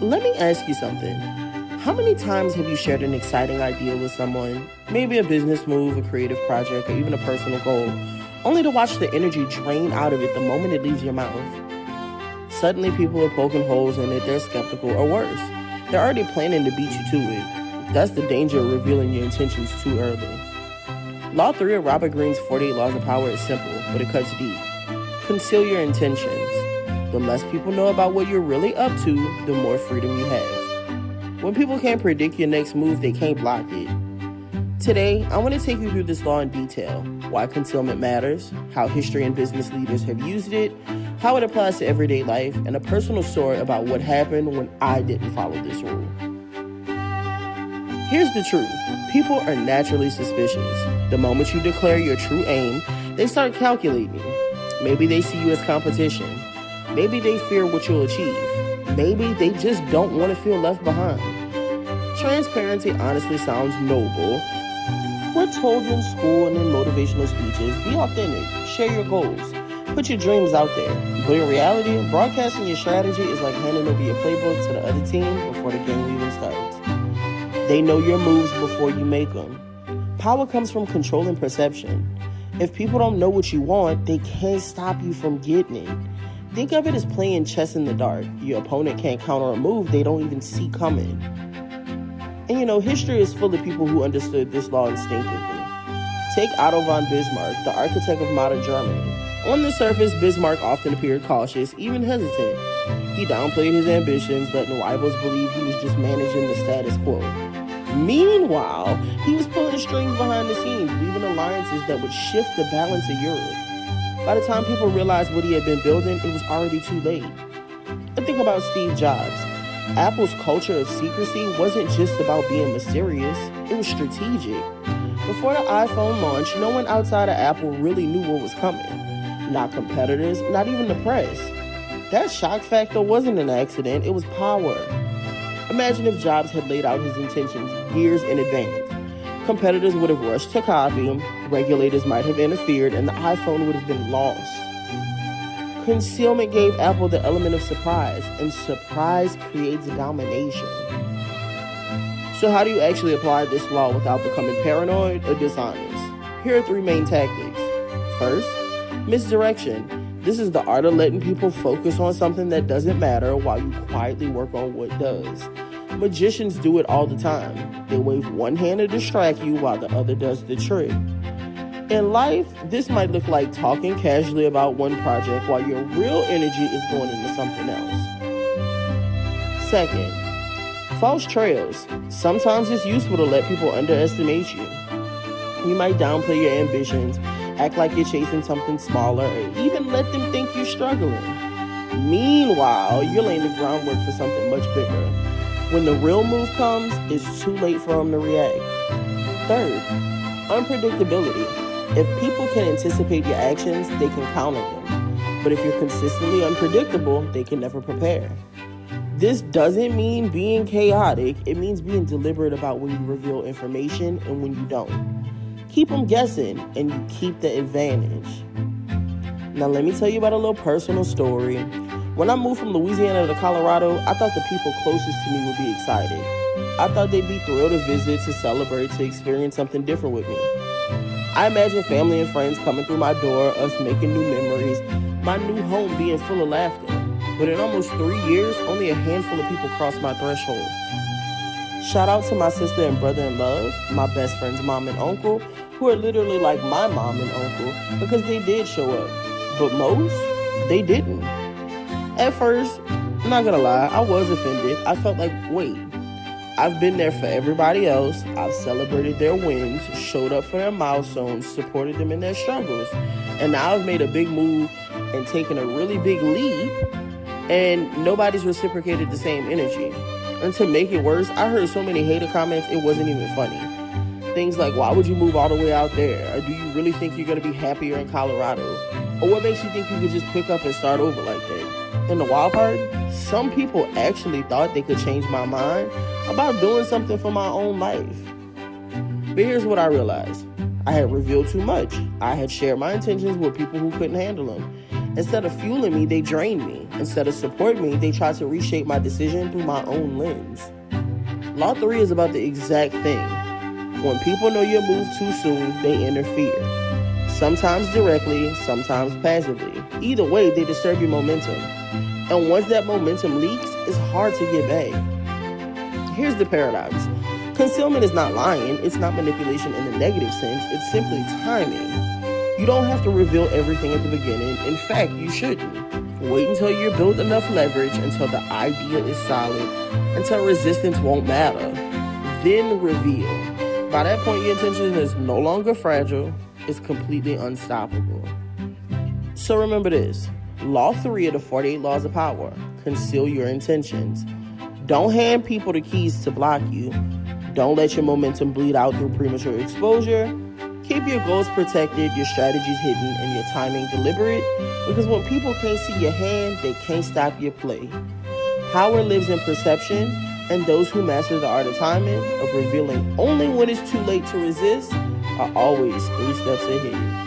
Let me ask you something. How many times have you shared an exciting idea with someone, maybe a business move, a creative project, or even a personal goal, only to watch the energy drain out of it the moment it leaves your mouth? Suddenly people are poking holes in it, they're skeptical, or worse, they're already planning to beat you to it. That's the danger of revealing your intentions too early. Law 3 of Robert Greene's 48 Laws of Power is simple, but it cuts deep. Conceal your intentions. The less people know about what you're really up to, the more freedom you have. When people can't predict your next move, they can't block it. Today, I want to take you through this law in detail, why concealment matters, how history and business leaders have used it, how it applies to everyday life, and a personal story about what happened when I didn't follow this rule. Here's the truth. People are naturally suspicious. The moment you declare your true aim, they start calculating. Maybe they see you as competition. Maybe they fear what you'll achieve. Maybe they just don't want to feel left behind. Transparency honestly sounds noble. We're told in school and in motivational speeches, be authentic, share your goals, put your dreams out there. But in reality, broadcasting your strategy is like handing over your playbook to the other team before the game even starts. They know your moves before you make them. Power comes from controlling perception. If people don't know what you want, they can't stop you from getting it. Think of it as playing chess in the dark. Your opponent can't counter a move they don't even see coming. And history is full of people who understood this law instinctively. Take Otto von Bismarck, the architect of modern Germany. On the surface, Bismarck often appeared cautious, even hesitant. He downplayed his ambitions, letting rivals believe he was just managing the status quo. Meanwhile, he was pulling strings behind the scenes, weaving alliances that would shift the balance of Europe. By the time people realized what he had been building, it was already too late. And think about Steve Jobs. Apple's culture of secrecy wasn't just about being mysterious, it was strategic. Before the iPhone launched, no one outside of Apple really knew what was coming. Not competitors, not even the press. That shock factor wasn't an accident, it was power. Imagine if Jobs had laid out his intentions years in advance. Competitors would have rushed to copy him, regulators might have interfered, and the iPhone would have been lost. Concealment gave Apple the element of surprise, and surprise creates domination. So how do you actually apply this law without becoming paranoid or dishonest? Here are 3 main tactics. First, misdirection. This is the art of letting people focus on something that doesn't matter while you quietly work on what does. Magicians do it all the time. They wave one hand to distract you while the other does the trick. In life, this might look like talking casually about one project while your real energy is going into something else. Second, false trails. Sometimes it's useful to let people underestimate you. You might downplay your ambitions, act like you're chasing something smaller, or even let them think you're struggling. Meanwhile, you're laying the groundwork for something much bigger. When the real move comes, it's too late for them to react. Third, unpredictability. If people can anticipate your actions, they can count on them. But if you're consistently unpredictable, they can never prepare. This doesn't mean being chaotic. It means being deliberate about when you reveal information and when you don't. Keep them guessing, and you keep the advantage. Now, let me tell you about a little personal story. When I moved from Louisiana to Colorado, I thought the people closest to me would be excited. I thought they'd be thrilled to visit, to celebrate, to experience something different with me. I imagined family and friends coming through my door, us making new memories, my new home being full of laughter. But in almost 3 years, only a handful of people crossed my threshold. Shout out to my sister and brother-in-law, my best friend's mom and uncle, who are literally like my mom and uncle because they did show up. But most, they didn't. At first, I'm not gonna lie, I was offended. I felt like, wait, I've been there for everybody else. I've celebrated their wins, showed up for their milestones, supported them in their struggles. And now I've made a big move and taken a really big leap, and nobody's reciprocated the same energy. And to make it worse, I heard so many hater comments, it wasn't even funny. Things like, why would you move all the way out there? Or do you really think you're going to be happier in Colorado? Or what makes you think you could just pick up and start over like that? And the wild part, some people actually thought they could change my mind about doing something for my own life. But here's what I realized. I had revealed too much. I had shared my intentions with people who couldn't handle them. Instead of fueling me, they drain me. Instead of supporting me, they try to reshape my decision through my own lens. Law 3 is about the exact thing. When people know you move too soon, they interfere. Sometimes directly, sometimes passively. Either way, they disturb your momentum. And once that momentum leaks, it's hard to get back. Here's the paradox. Concealment is not lying. It's not manipulation in the negative sense. It's simply timing. You don't have to reveal everything at the beginning. In fact, you shouldn't. Wait until you're built enough leverage, until the idea is solid, until resistance won't matter. Then reveal. By that point, your intention is no longer fragile. It's completely unstoppable. So remember this. Law 3 of the 48 Laws of Power. Conceal your intentions. Don't hand people the keys to block you. Don't let your momentum bleed out through premature exposure. Keep your goals protected, your strategies hidden, and your timing deliberate. Because when people can't see your hand, they can't stop your play. Power lives in perception, and those who master the art of timing, of revealing only when it's too late to resist, are always 3 steps ahead.